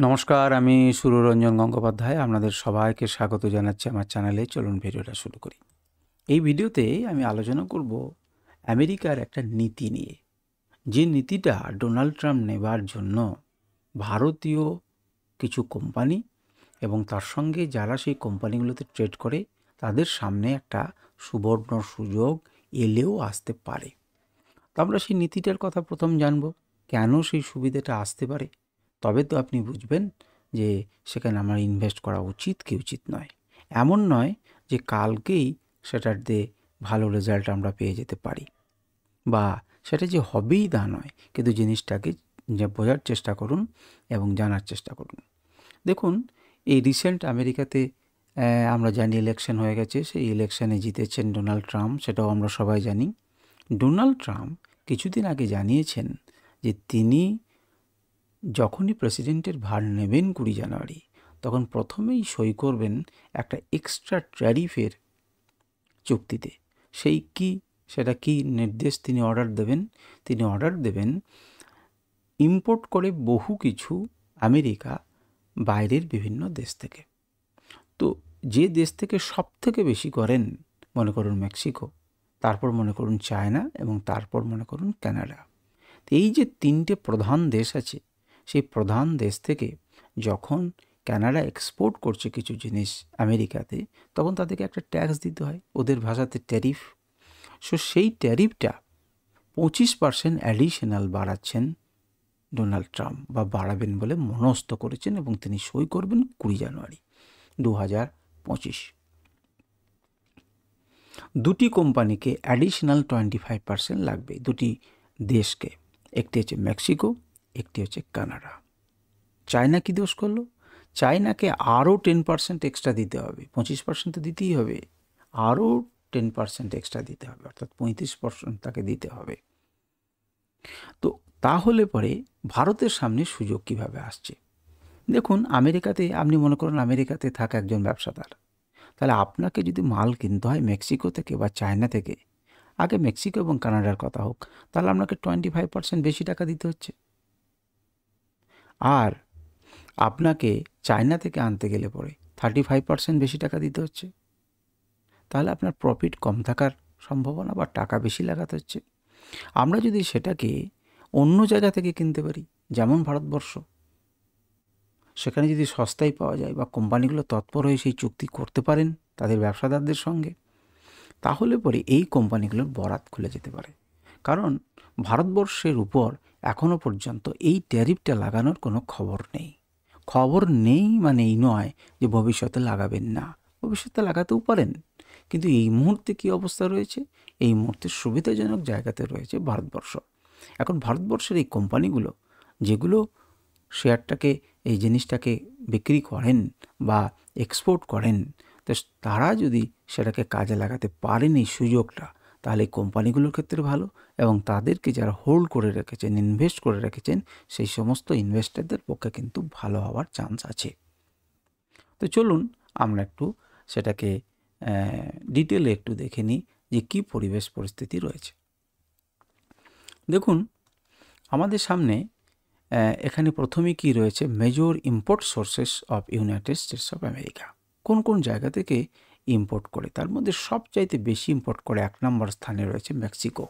নমস্কার, আমি সুররঞ্জন গঙ্গোপাধ্যায়। আপনাদের সবাইকে স্বাগত জানাচ্ছি আমার চ্যানেলে। চলুন ভিডিওটা শুরু করি। এই ভিডিওতে আমি আলোচনা করব আমেরিকার একটা নীতি নিয়ে, যে নীতিটা ডোনাল্ড ট্রাম্প নেবার জন্য ভারতীয় কিছু কোম্পানি এবং তার সঙ্গে যারা সেই কোম্পানিগুলোতে ট্রেড করে তাদের সামনে একটা সুবর্ণ সুযোগ এলেও আসতে পারে। তো আমরা সেই নীতিটার কথা প্রথম জানব, কেন সেই সুবিধাটা আসতে পারে। তবে তো আপনি বুঝবেন যে সেখানে আমার ইনভেস্ট করা উচিত কি উচিত নয়। এমন নয় যে কালকেই সেটাতে ভালো রেজাল্ট আমরা পেয়ে যেতে পারি, বা সেটা যে হবেই তা নয়, কিন্তু জিনিসটাকে যে বোঝার চেষ্টা করুন এবং জানার চেষ্টা করুন। দেখুন, এই রিসেন্ট আমেরিকাতে আমরা জানি ইলেকশন হয়ে গেছে। সেই ইলেকশনে জিতেছেন ডোনাল্ড ট্রাম্প, সেটাও আমরা সবাই জানি। ডোনাল্ড ট্রাম্প কিছুদিন আগে জানিয়েছেন যে তিনি যখনই প্রেসিডেন্টের ভার নেবেন 20 জানুয়ারি, তখন প্রথমেই সই করবেন একটা এক্সট্রা ট্যারিফের চুক্তিতে। সেটা কি নির্দেশ তিনি অর্ডার দেবেন? তিনি অর্ডার দেবেন ইম্পোর্ট করে বহু কিছু আমেরিকা বাইরের বিভিন্ন দেশ থেকে। তো যে দেশ থেকে সব থেকে বেশি করেন, মনে করুন মেক্সিকো, তারপর মনে করুন চায়না, এবং তারপর মনে করুন কানাডা। এই যে তিনটে প্রধান দেশ আছে, সেই প্রধান দেশ থেকে যখন কানাডা এক্সপোর্ট করছে কিছু জিনিস আমেরিকাতে, তখন তাদেরকে একটা ট্যাক্স দিতে হয়, ওদের ভাষাতে ট্যারিফ। সেই ট্যারিফটা 25% অ্যাডিশনাল বাড়াচ্ছেন ডোনাল্ড ট্রাম্প, বা বাড়াবেন বলে মনস্থ করেছেন, এবং তিনি সই করবেন 20 জানুয়ারি 2025। দুটি কোম্পানিকে অ্যাডিশনাল 25% লাগবে, দুটি দেশকে। একটি হচ্ছে মেক্সিকো, একটি হচ্ছে কানাডা। চায়না কি দোষ করলো? চায়নাকে আরও 10% এক্সট্রা দিতে হবে। 25% তো দিতেই হবে, আরও 10% এক্সট্রা দিতে হবে, অর্থাৎ 35% তাকে দিতে হবে। তো তাহলে পরে ভারতের সামনে সুযোগ কিভাবে আসছে? দেখুন, আমেরিকাতে আপনি মনে করুন আমেরিকাতে থাকা একজন ব্যবসাদার, তাহলে আপনাকে যদি মাল কিনতে হয় মেক্সিকো থেকে বা চায়না থেকে, আগে মেক্সিকো এবং কানাডার কথা হোক, তাহলে আপনাকে 25% বেশি টাকা দিতে হচ্ছে। আর আপনাকে চায়না থেকে আনতে গেলে পরে 35% বেশি টাকা দিতে হচ্ছে। তাহলে আপনার প্রফিট কম থাকার সম্ভাবনা বা টাকা বেশি লাগাতে হচ্ছে। আমরা যদি সেটাকে অন্য জায়গা থেকে কিনতে পারি, যেমন ভারতবর্ষ, সেখানে যদি সস্তায় পাওয়া যায় বা কোম্পানিগুলো তৎপর হয়ে সেই চুক্তি করতে পারেন তাদের ব্যবসাদারদের সঙ্গে, তাহলে পরে এই কোম্পানিগুলোর বরাত খুলে যেতে পারে। কারণ ভারতবর্ষের উপর এখনও পর্যন্ত এই ট্যারিফটা লাগানোর কোনো খবর নেই মানে এই নয় যে ভবিষ্যতে লাগাবেন না, ভবিষ্যতে লাগাতেও পারেন। কিন্তু এই মুহূর্তে কী অবস্থা রয়েছে? এই মুহূর্তে সুবিধাজনক জায়গাতে রয়েছে ভারতবর্ষ। এখন ভারতবর্ষের এই কোম্পানিগুলো যেগুলো শেয়ারটাকে, এই জিনিসটাকে বিক্রি করেন বা এক্সপোর্ট করেন, তো তারা যদি সেটাকে কাজে লাগাতে পারেন এই সুযোগটা, তাহলে এই কোম্পানিগুলোর ক্ষেত্রে ভালো, এবং তাদেরকে যারা হোল্ড করে রেখেছেন, ইনভেস্ট করে রেখেছেন, সেই সমস্ত ইনভেস্টরদের পক্ষে কিন্তু ভালো হওয়ার চান্স আছে। তো চলুন আমরা একটু সেটাকে ডিটেলে একটু দেখে নিই যে কী পরিবেশ পরিস্থিতি রয়েছে। দেখুন, আমাদের সামনে এখানে প্রথমে কি রয়েছে, major import sources of United States of America. কোন কোন জায়গা থেকে ইম্পোর্ট করে? তার মধ্যে সবচাইতে বেশি ইম্পোর্ট করে 1 নম্বর স্থানে রয়েছে মেক্সিকো।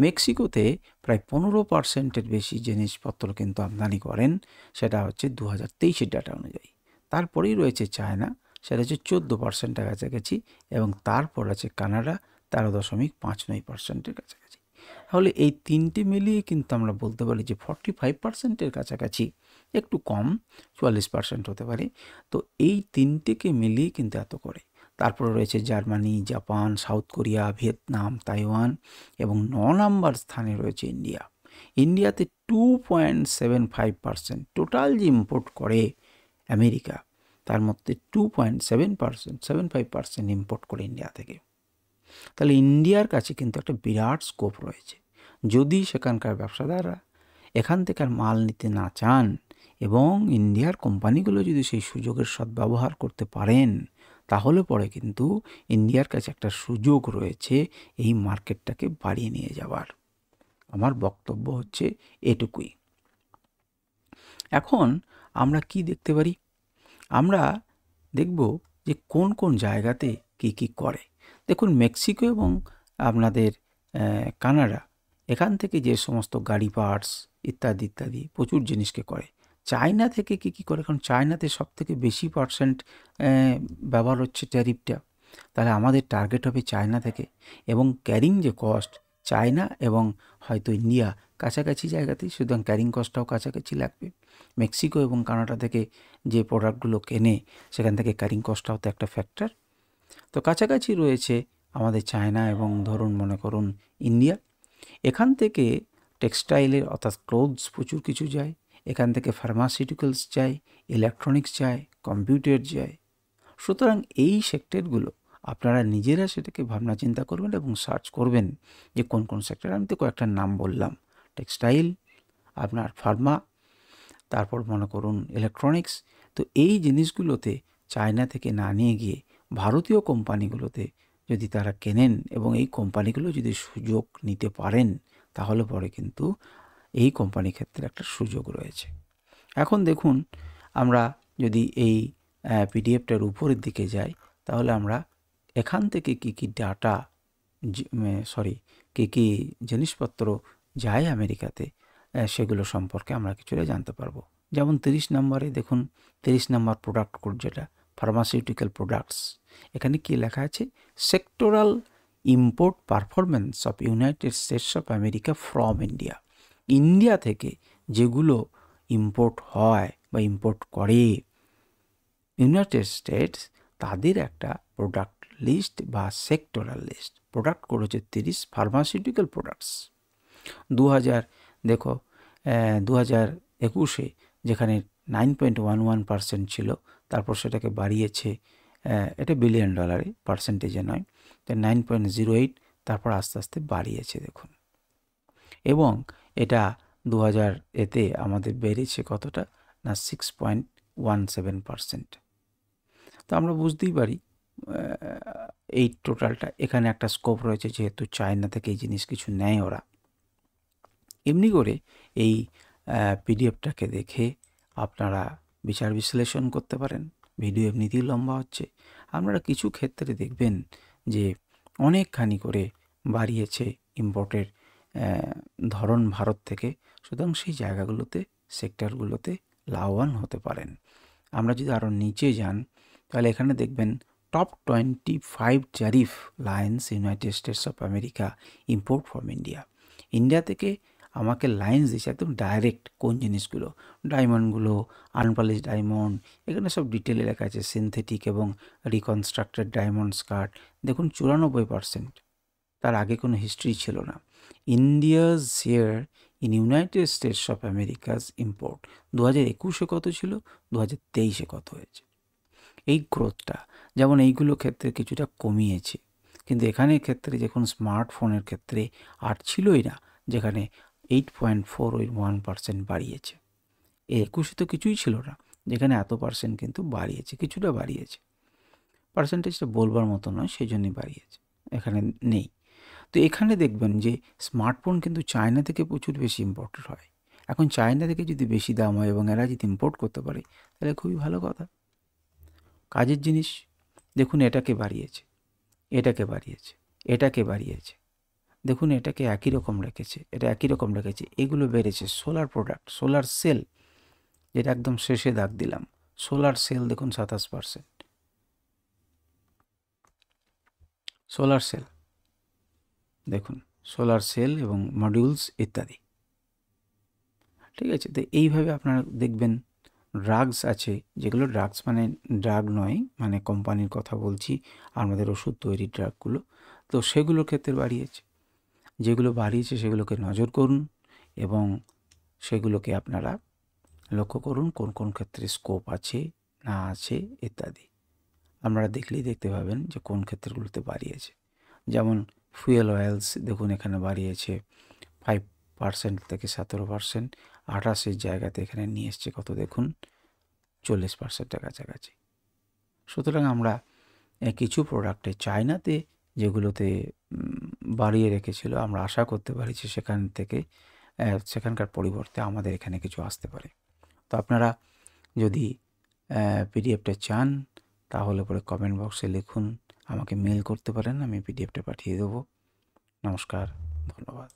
মেক্সিকোতে প্রায় 15%-এর বেশি জিনিসপত্র কিন্তু আমদানি করেন, সেটা হচ্ছে 2023-এর ডাটা অনুযায়ী। তারপরেই রয়েছে চায়না, সেটা হচ্ছে 14%-এর কাছাকাছি, এবং তারপর আছে কানাডা 13.59%-এর কাছাকাছি। তাহলে এই তিনটে মিলিয়ে কিন্তু আমরা বলতে পারি যে 45%-এর কাছাকাছি, একটু কম 44% হতে পারে। তো এই তিনটেকে মিলিয়ে কিন্তু এত করে। তারপরে রয়েছে Germany, Japan, south Korea, Vietnam, Taiwan, এবং 9 নম্বর স্থানে রয়েছে ইন্ডিয়া। ইন্ডিয়াতে 2.75%, টোটাল যে ইম্পোর্ট করে আমেরিকা, তার মধ্যে 2.75% ইম্পোর্ট করে ইন্ডিয়া থেকে। তাহলে ইন্ডিয়ার কাছে কিন্তু একটা বিরাট স্কোপ রয়েছে। যদি সেখানকার ব্যবসাদাররা এখান থেকে আর মাল নিতে না চান, এবং ইন্ডিয়ার কোম্পানিগুলো যদি সেই সুযোগের সদ্ব্যবহার করতে পারেন, তাহলে পরে কিন্তু ইন্ডিয়ার কাছে একটা সুযোগ রয়েছে এই মার্কেটটাকে বাড়িয়ে নিয়ে যাওয়ার। আমার বক্তব্য হচ্ছে এটুকুই। এখন আমরা কি দেখতে পারি? আমরা দেখব যে কোন কোন জায়গাতে কি কি করে। দেখুন, মেক্সিকো এবং আপনাদের কানাডা, এখান থেকে যে সমস্ত গাড়ি পার্টস ইত্যাদি ইত্যাদি প্রচুর জিনিসকে করে। চায়না থেকে কি কি করে? কারণ চায়নাতে সব থেকে বেশি পার্সেন্ট ব্যবহার হচ্ছে ট্যারিফটা। তাহলে আমাদের টার্গেট হবে চায়না থেকে, এবং ক্যারিং যে কস্ট, চায়না এবং হয়তো ইন্ডিয়া কাছাকাছি জায়গাতেই, সুতরাং ক্যারিং কস্টটাও কাছাকাছি লাগবে। মেক্সিকো এবং কানাডা থেকে যে প্রোডাক্টগুলো কেনে, সেখান থেকে ক্যারিং কস্টটাও তো একটা ফ্যাক্টর। তো কাছাকাছি রয়েছে আমাদের চায়না এবং ধরুন মনে করুন ইন্ডিয়া। এখান থেকে টেক্সটাইলের অর্থাৎ ক্লোথস প্রচুর কিছু যায়, এখান থেকে ফার্মাসিউটিক্যালস যায়, ইলেকট্রনিক্স যায়, কম্পিউটার যায়। সুতরাং এই সেক্টরগুলো আপনারা নিজেরা সেটাকে ভাবনা চিন্তা করবেন এবং সার্চ করবেন যে কোন কোন সেক্টর। আমি তো কয়েকটার নাম বললাম, টেক্সটাইল, আপনার ফার্মা, তারপর মনে করুন ইলেকট্রনিক্স। তো এই জিনিসগুলোতে চায়না থেকে না নিয়ে গিয়ে ভারতীয় কোম্পানিগুলোতে যদি তারা কেনেন এবং এই কোম্পানিগুলো যদি সুযোগ নিতে পারেন, তাহলে পরে কিন্তু এই কোম্পানির ক্ষেত্রে একটা সুযোগ রয়েছে। এখন দেখুন, আমরা যদি এই পিডিএফটার উপরের দিকে যাই, তাহলে আমরা এখান থেকে কী কী ডাটা, কী কী জিনিসপত্র যায় আমেরিকাতে, সেগুলো সম্পর্কে আমরা কিছুটা জানতে পারবো। যেমন 30 নম্বরে দেখুন, 30 নম্বর প্রোডাক্ট কোড যেটা ফার্মাসিউটিক্যাল প্রোডাক্টস, এখানে কি লেখা আছে? Sectoral import performance of United States of America from India. India থেকে যেগুলো ইম্পোর্ট হয় বা ইম্পোর্ট করে ইউনাইটেড স্টেটস, তাদের একটা প্রোডাক্ট লিস্ট বা সেক্টোরাল লিস্ট। প্রোডাক্ট কোড হচ্ছে 30, ফার্মাসিউটিক্যাল প্রোডাক্টস। 2021 যেখানে 9.11% ছিল, তারপর সেটাকে বাড়িয়েছে, এটা বিলিয়ন ডলারে, পার্সেন্টেজে নয়, তো 9.08, তারপর আস্তে আস্তে বাড়িয়েছে দেখুন। এবং এটা 2000 আমাদের বেড়েছে কতটা না, 6.17%। তো আমরা বুঝতেই পারি এই টোটালটা, এখানে একটা স্কোপ রয়েছে, যেহেতু চায়না থেকে এই জিনিস কিছু নেয় ওরা। এমনি করে এই পিডিএফটাকে দেখে আপনারা বিচার বিশ্লেষণ করতে পারেন। ভিডিও এমনিতেই লম্বা হচ্ছে, আপনারা কিছু ক্ষেত্রে দেখবেন যে অনেকখানি করে বাড়িয়েছে ইম্পোর্টের ধরন ভারত থেকে। সুতরাং সেই জায়গাগুলোতে, সেক্টরগুলোতে লাভবান হতে পারেন। আমরা যদি আরও নিচে যান, তাহলে এখানে দেখবেন top 25 tariff lines United States of America import from India. India থেকে আমাকে লাইন্স দিচ্ছে একদম ডাইরেক্ট, কোন জিনিসগুলো, ডায়মন্ডগুলো, আনপলিশ ডায়মন্ড, এখানে সব ডিটেলে লেখা আছে, সিনথেটিক এবং রিকনস্ট্রাক্টেড ডায়মন্ড স্কার্ট। দেখুন 94%, তার আগে কোনো হিস্ট্রি ছিল না। India's share in United States of আমেরিকাজ import 2021 কত ছিল, 2023 কত হয়েছে। এই গ্রোথটা যেমন এইগুলো ক্ষেত্রে কিছুটা কমিয়েছে, কিন্তু এখানের ক্ষেত্রে যখন স্মার্টফোনের ক্ষেত্রে আর ছিলই না, যেখানে 8.41% বাড়িয়েছে। 21 তো কিছুই ছিল না, যেখানে এত পার্সেন্ট কিন্তু বাড়িয়েছে, কিছুটা বাড়িয়েছে। পার্সেন্টেজটা বলবার মতো নয়, সেই জন্যই বাড়িয়েছে, এখানে নেই। তো এখানে দেখবেন যে স্মার্টফোন কিন্তু চায়না থেকে প্রচুর বেশি ইম্পোর্টেড হয়। এখন চায়না থেকে যদি বেশি দাম হয় এবং এরা যদি ইম্পোর্ট করতে পারে, তাহলে খুবই ভালো কথা। কাজের জিনিস দেখুন, এটাকে বাড়িয়েছে, এটাকে বাড়িয়েছে, এটাকে বাড়িয়েছে, দেখুন এটাকে একই রকম রেখেছে, এটা একই রকম রেখেছে, এগুলো বেড়েছে। সোলার প্রোডাক্ট, সোলার সেল, যেটা একদম শেষে দাগ দিলাম, সোলার সেল দেখুন 27%, সোলার সেল দেখুন, সোলার সেল এবং মডিউলস ইত্যাদি। ঠিক আছে, তো এইভাবে আপনারা দেখবেন। ড্রাগস আছে, যেগুলো ড্রাগস মানে ড্রাগ নয়, মানে কোম্পানির কথা বলছি, আমাদের ওষুধ তৈরির ড্রাগগুলো, তো সেগুলোর ক্ষেত্রে বাড়িয়েছে। যেগুলো বাড়িয়েছে সেগুলোকে নজর করুন এবং সেগুলোকে আপনারা লক্ষ্য করুন কোন কোন ক্ষেত্রে স্কোপ আছে না আছে ইত্যাদি। আপনারা দেখলেই দেখতে পাবেন যে কোন ক্ষেত্রগুলোতে বাড়িয়েছে। যেমন ফুয়েল অয়েলস দেখুন, এখানে বাড়িয়েছে 5% থেকে 17%, 28 জায়গাতে এখানে নিয়ে এসছে কত দেখুন, 40%-এর কাছাকাছি। সুতরাং আমরা কিছু প্রোডাক্টে চায়নাতে যেগুলোতে বাড়িয়ে রেখেছিল, আমরা আশা করতে পারি যে সেখান থেকে সেখানকার পরিবর্তে আমাদের এখানে কিছু আসতে পারে। তো আপনারা যদি পিডিএফটা চান তাহলে পরে কমেন্ট বক্সে লিখুন, আমাকে মেল করতে পারেন, আমি পিডিএফটা পাঠিয়ে দেবো। নমস্কার, ধন্যবাদ।